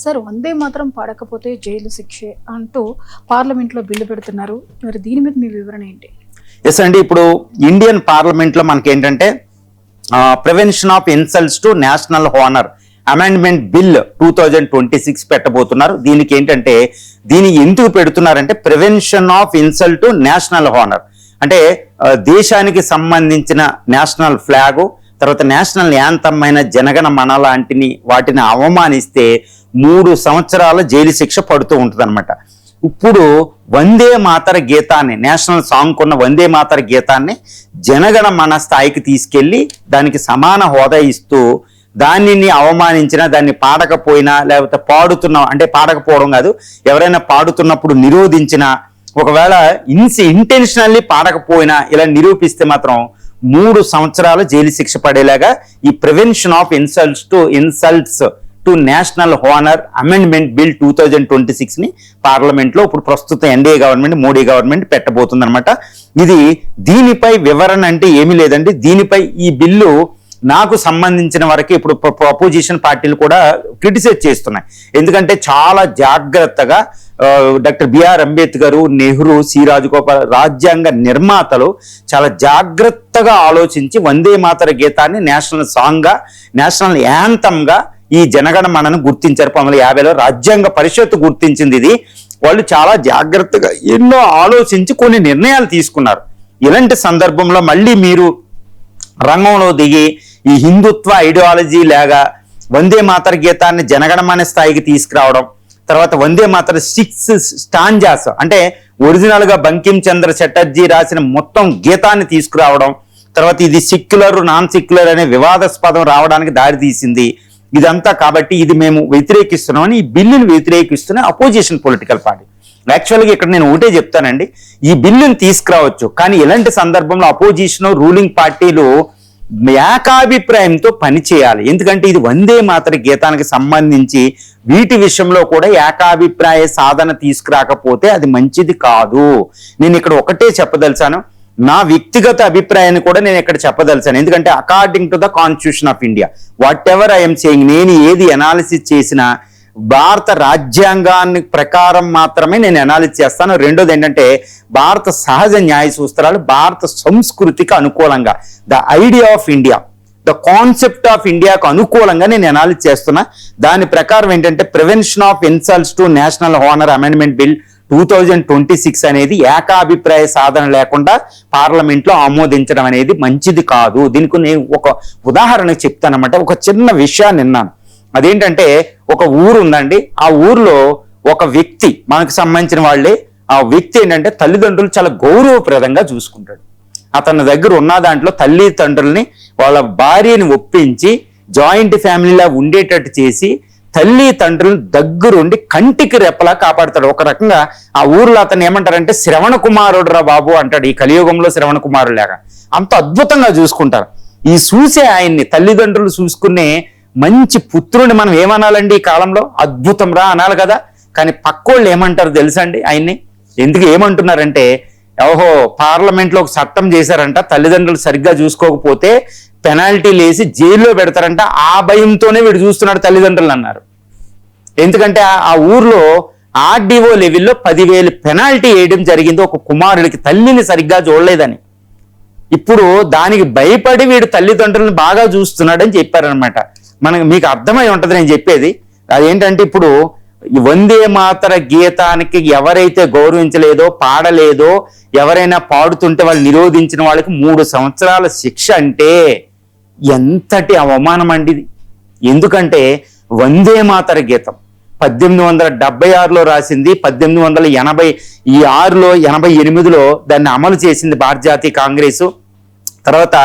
Sir వందే మాత్రం పాడకపోతే jail శిక్షే అంటూ పార్లమెంట్లో బిల్లు పెడుతున్నారు. మరి దీని మీద మీ వివరణ ఏంటి? ఎస్ అండి, ఇప్పుడు ఇండియన్ పార్లమెంట్లో మనకి ఏంటంటే prevention of insults to national honour amendment bill 2026 పెట్టబోతున్నారు. దీనికి ఏంటంటే దీన్ని ఎందుకు పెడుతున్నారంటే prevention of insult to national honour అంటే దేశానికి సంబంధించిన నేషనల్ ఫ్లాగు తర్వాత నేషనల్ యాంథమ్ అయిన జనగణ మన లాంటిని వాటిని అవమానిస్తే 3 సంవత్సరాల జైలు శిక్ష పడుతూ ఉంటుంది అనమాట. ఇప్పుడు వందే మాతర గీతాన్ని నేషనల్ సాంగ్ ఉన్న వందే మాతర గీతాన్ని జనగణ మన స్థాయికి తీసుకెళ్లి దానికి సమాన హోదా ఇస్తూ దానిని అవమానించినా దాన్ని పాడకపోయినా లేకపోతే పాడుతున్నాం అంటే పాడకపోవడం కాదు, ఎవరైనా పాడుతున్నప్పుడు నిరోధించినా ఒకవేళ ఇంటెన్షనల్లీ పాడకపోయినా ఇలా నిరూపిస్తే మాత్రం 3 సంవత్సరాల జైలు శిక్ష పడేలాగా ఈ prevention of insults to national honour amendment bill 2026 ని పార్లమెంట్ లో ఇప్పుడు ప్రస్తుతం ఎన్డీఏ గవర్నమెంట్ మోడీ గవర్నమెంట్ పెట్టబోతుంది అనమాట. ఇది దీనిపై వివరణ అంటే ఏమీ లేదండి. దీనిపై ఈ బిల్లు నాకు సంబంధించిన వరకు ఇప్పుడు అపోజిషన్ పార్టీలు కూడా క్రిటిసైజ్ చేస్తున్నాయి. ఎందుకంటే చాలా జాగ్రత్తగా doctor B R Ambedkar, Nehru, C Rajagopal రాజ్యాంగ నిర్మాతలు చాలా జాగ్రత్తగా ఆలోచించి వందే మాతర గీతాన్ని నేషనల్ సాంగ్ గా నేషనల్ యాంథమ్ గా ఈ జనగణ మనను గుర్తించారు. 1950లో రాజ్యాంగ పరిషత్తు గుర్తించింది. ఇది వాళ్ళు చాలా జాగ్రత్తగా ఎన్నో ఆలోచించి కొన్ని నిర్ణయాలు తీసుకున్నారు. ఇలాంటి సందర్భంలో మళ్ళీ మీరు రంగంలో దిగి ఈ హిందుత్వ ఐడియాలజీ లాగా వందే మాతర గీతాన్ని జనగణమన స్థాయికి తీసుకురావడం, తర్వాత వందే మాతర 6 స్టాంజాస్ అంటే ఒరిజినల్ గా బంకిం చంద్ర చటర్జీ రాసిన మొత్తం గీతాన్ని తీసుకురావడం, తర్వాత ఇది సెక్యులర్ నాన్ సెక్యులర్ అనే వివాదాస్పదం రావడానికి దారి తీసింది. ఇదంతా కాబట్టి ఇది మేము వ్యతిరేకిస్తున్నామని ఈ బిల్లును వ్యతిరేకిస్తున్న అపోజిషన్ పొలిటికల్ పార్టీ. యాక్చువల్గా ఇక్కడ నేను ఒకటే చెప్తానండి, ఈ బిల్లుని తీసుకురావచ్చు, కానీ ఇలాంటి సందర్భంలో అపోజిషన్ రూలింగ్ పార్టీలు ఏకాభిప్రాయంతో పనిచేయాలి. ఎందుకంటే ఇది వందే మాతర గీతానికి సంబంధించి వీటి విషయంలో కూడా ఏకాభిప్రాయ సాధన తీసుకురాకపోతే అది మంచిది కాదు. నేను ఇక్కడ ఒకటే చెప్పదలిచాను, నా వ్యక్తిగత అభిప్రాయాన్ని కూడా నేను ఇక్కడ చెప్పదలిచాను. ఎందుకంటే according to the constitution of India what ever I'm saying, నేను ఏది అనాలిసిస్ చేసినా భారత రాజ్యాంగాన్ని ప్రకారం మాత్రమే నేను అనాలిసిస్ చేస్తాను. రెండోది ఏంటంటే భారత సహజ న్యాయ సూత్రాలు భారత సంస్కృతికి అనుకూలంగా the idea of India the concept of ఇండియాకు అనుకూలంగా నేను అనాలిసిస్ చేస్తున్నా. దాని ప్రకారం ఏంటంటే prevention of insults to national honour amendment bill 2026 అనేది ఏకాభిప్రాయ సాధన లేకుండా పార్లమెంట్లో ఆమోదించడం అనేది మంచిది కాదు. దీనికి నేను ఒక ఉదాహరణ చెప్తానమాట. ఒక చిన్న విషయాన్ని విన్నాను. అదేంటంటే ఒక ఊరు ఉందండి, ఆ ఊర్లో ఒక వ్యక్తి మనకు సంబంధించిన వాళ్ళే, ఆ వ్యక్తి ఏంటంటే తల్లిదండ్రులు చాలా గౌరవప్రదంగా చూసుకుంటాడు. అతని దగ్గర ఉన్న దాంట్లో తల్లిదండ్రుల్ని వాళ్ళ భార్యని ఒప్పించి జాయింట్ ఫ్యామిలీలా ఉండేటట్టు చేసి తల్లి తండ్రులు దగ్గరుండి కంటికి రెప్పలా కాపాడతాడు. ఒక రకంగా ఆ ఊర్లో అతను ఏమంటారంటే శ్రవణ కుమారుడు రా బాబు అంటాడు. ఈ కలియుగంలో శ్రవణ కుమారుడు లాగా అంత అద్భుతంగా చూసుకుంటారు. ఈ చూసే ఆయన్ని తల్లిదండ్రులు చూసుకునే మంచి పుత్రుని మనం ఏమనాలండి ఈ కాలంలో? అద్భుతం రా అనాలి కదా. కానీ పక్కోళ్ళు ఏమంటారు తెలుసా అండి ఆయన్ని? ఎందుకు ఏమంటున్నారంటే, ఓహో పార్లమెంట్లో ఒక చట్టం చేశారంట, తల్లిదండ్రులు సరిగ్గా చూసుకోకపోతే పెనాల్టీలు వేసి జైల్లో పెడతారంట, ఆ భయంతోనే వీడు చూస్తున్నాడు తల్లిదండ్రులు అన్నారు. ఎందుకంటే ఆ ఊర్లో ఆర్డీఓ లెవెల్లో 10,000 పెనాల్టీ వేయడం జరిగింది ఒక కుమారుడికి తల్లిని సరిగ్గా చూడలేదని. ఇప్పుడు దానికి భయపడి వీడు తల్లిదండ్రులను బాగా చూస్తున్నాడని చెప్పారనమాట. మీకు అర్థమై ఉంటుంది నేను చెప్పేది. అదేంటంటే ఇప్పుడు వందే మాతర గీతానికి ఎవరైతే గౌరవించలేదో పాడలేదో ఎవరైనా పాడుతుంటే వాళ్ళు నిరోధించిన వాళ్ళకి 3 సంవత్సరాల శిక్ష అంటే ఎంతటి అవమానం అండి. ఎందుకంటే వందే మాతర గీతం 1876లో రాసింది, 1886లో 88లో దాన్ని అమలు చేసింది భారత జాతీయ కాంగ్రెసు. తర్వాత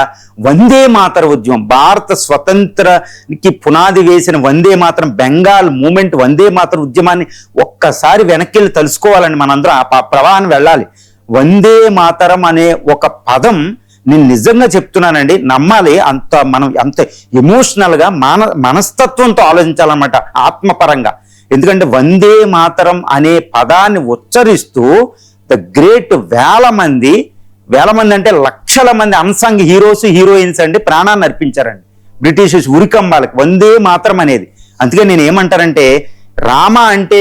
వందే మాతర ఉద్యమం భారత స్వతంత్రానికి పునాది వేసిన వందే మాతరం బెంగాల్ మూమెంట్ వందే మాతర ఉద్యమాన్ని ఒక్కసారి వెనక్కి తలుసుకోవాలని మనందరం ఆ ప్రవాహాన్ని వెళ్ళాలి. వందే మాతరం అనే ఒక పదం నేను నిజంగా చెప్తున్నానండి, నమ్మాలి. మనం అంత ఎమోషనల్గా మనస్తత్వంతో ఆలోచించాలన్నమాట, ఆత్మపరంగా. ఎందుకంటే వందే మాతరం అనే పదాన్ని ఉచ్చరిస్తూ ద గ్రేట్ వేల మంది అంటే లక్షల మంది అన్సంగ్ హీరోస్ హీరోయిన్స్ అండి ప్రాణాన్ని అర్పించారండి బ్రిటిషర్స్ ఉరికంబాలకి వందే మాతరం అనేది. అందుకే నేను ఏమంటారంటే రామ అంటే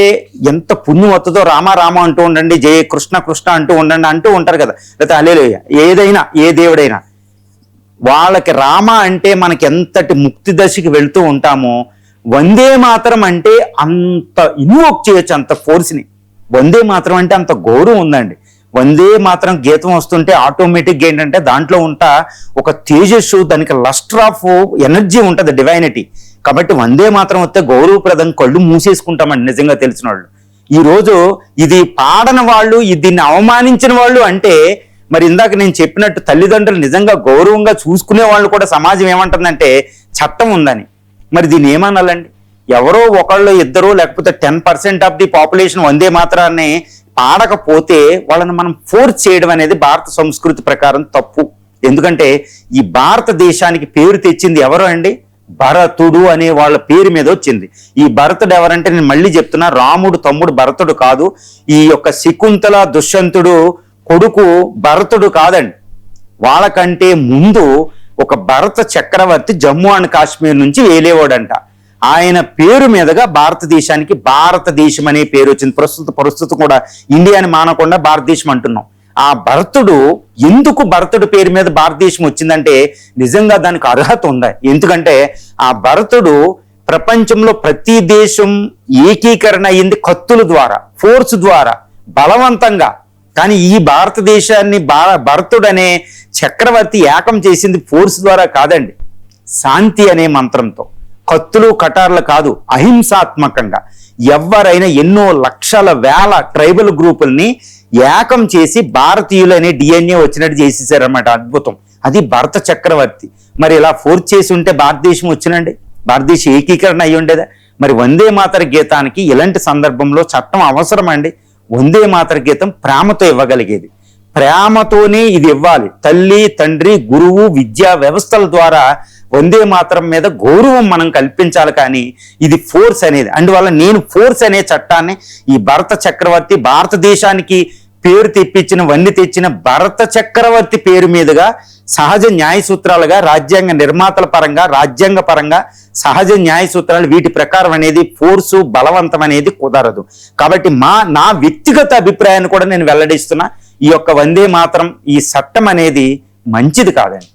ఎంత పుణ్యం వస్తుందో రామ రామ అంటూ ఉండండి, జయ కృష్ణ కృష్ణ అంటూ ఉండండి అంటూ ఉంటారు కదా, లేకపోతే హల్లెలూయా, ఏదైనా ఏ దేవుడైనా వాళ్ళకి రామ అంటే మనకి ఎంతటి ముక్తి దశకి వెళ్తూ ఉంటామో, వందే మాతరం అంటే అంత ఇన్వోక్ చేయొచ్చు, అంత ఫోర్స్ని. వందే మాతరం అంటే అంత గౌరవం ఉందండి. వందే మాత్రం గీతం వస్తుంటే ఆటోమేటిక్గా ఏంటంటే దాంట్లో ఉంటా ఒక తేజస్సు, దానికి లస్టర్ ఆఫ్ ఎనర్జీ ఉంటుంది, డివైనిటీ. కాబట్టి వందే మాత్రం వస్తే గౌరవప్రదం, కళ్ళు మూసేసుకుంటామండి నిజంగా తెలిసిన వాళ్ళు. ఈరోజు ఇది పాడని వాళ్ళు, దీన్ని అవమానించిన వాళ్ళు అంటే మరి ఇందాక నేను చెప్పినట్టు తల్లిదండ్రులు నిజంగా గౌరవంగా చూసుకునే వాళ్ళు కూడా సమాజం ఏమంటుందంటే చట్టం ఉందని. మరి దీన్ని ఏమనాలండి? ఎవరో ఒకళ్ళు ఇద్దరు లేకపోతే 10% ఆఫ్ ది పాపులేషన్ వందే మాత్రాన్ని పాడకపోతే వాళ్ళని మనం ఫోర్స్ చేయడం అనేది భారత సంస్కృతి ప్రకారం తప్పు. ఎందుకంటే ఈ భారతదేశానికి పేరు తెచ్చింది ఎవరు అండి? భరతుడు అనే వాళ్ళ పేరు మీద వచ్చింది. ఈ భరతుడు ఎవరంటే నేను మళ్ళీ చెప్తున్నా, రాముడు తమ్ముడు భరతుడు కాదు. ఈ యొక్క శకుంతల దుష్యంతుడు కొడుకు భరతుడు కాదండి. వాళ్ళకంటే ముందు ఒక భరత చక్రవర్తి జమ్మూ అండ్ కాశ్మీర్ నుంచి వేలేవాడంట. ఆయన పేరు మీదుగా భారతదేశానికి భారతదేశం అనే పేరు వచ్చింది. ప్రస్తుతం కూడా ఇండియాని మానకుండా భారతదేశం అంటున్నాం. ఆ భరతుడు ఎందుకు భరతుడు పేరు మీద భారతదేశం వచ్చిందంటే నిజంగా దానికి అర్హత ఉంది. ఎందుకంటే ఆ భరతుడు ప్రపంచంలో ప్రతి దేశం ఏకీకరణ అయ్యింది కత్తుల ద్వారా, ఫోర్స్ ద్వారా, బలవంతంగా. కానీ ఈ భారతదేశాన్ని భరతుడు అనే చక్రవర్తి ఏకం చేసింది ఫోర్స్ ద్వారా కాదండి, శాంతి అనే మంత్రంతో. కత్తులు కటార్లు కాదు, అహింసాత్మకంగా ఎవరైనా ఎన్నో లక్షల వేల ట్రైబల్ గ్రూపుల్ని ఏకం చేసి భారతీయులనే DNA వచ్చినట్టు చేసేసారన్నమాట. అద్భుతం. అది భరత చక్రవర్తి. మరి ఇలా ఫోర్స్ చేసి ఉంటే భారతదేశం వచ్చినండి, భారతదేశం ఏకీకరణ అయ్యి ఉండేదా? మరి వందే మాతర గీతానికి ఇలాంటి సందర్భంలో చట్టం అవసరం అండి. వందే మాతర గీతం ప్రేమతో ఇవ్వగలిగేది, ప్రేమతోనే ఇది ఇవ్వాలి. తల్లి తండ్రి గురువు విద్యా వ్యవస్థల ద్వారా వందే మాతరం మీద గౌరవం మనం కల్పించాలి. కానీ ఇది ఫోర్స్ అనేది, అందువల్ల నేను ఫోర్స్ అనే చట్టాన్ని ఈ భరత చక్రవర్తి భారతదేశానికి పేరు తెప్పించిన వన్ని తెచ్చిన భరత చక్రవర్తి పేరు మీదుగా సహజ న్యాయ సూత్రాలుగా రాజ్యాంగ నిర్మాతల పరంగా రాజ్యాంగ పరంగా సహజ న్యాయ సూత్రాలు వీటి ప్రకారం అనేది ఫోర్సు బలవంతం అనేది కుదరదు. కాబట్టి నా వ్యక్తిగత అభిప్రాయాన్ని కూడా నేను వెల్లడిస్తున్నా, ఈ యొక్క వందే మాతరం ఈ చట్టం అనేది మంచిది కాదండి.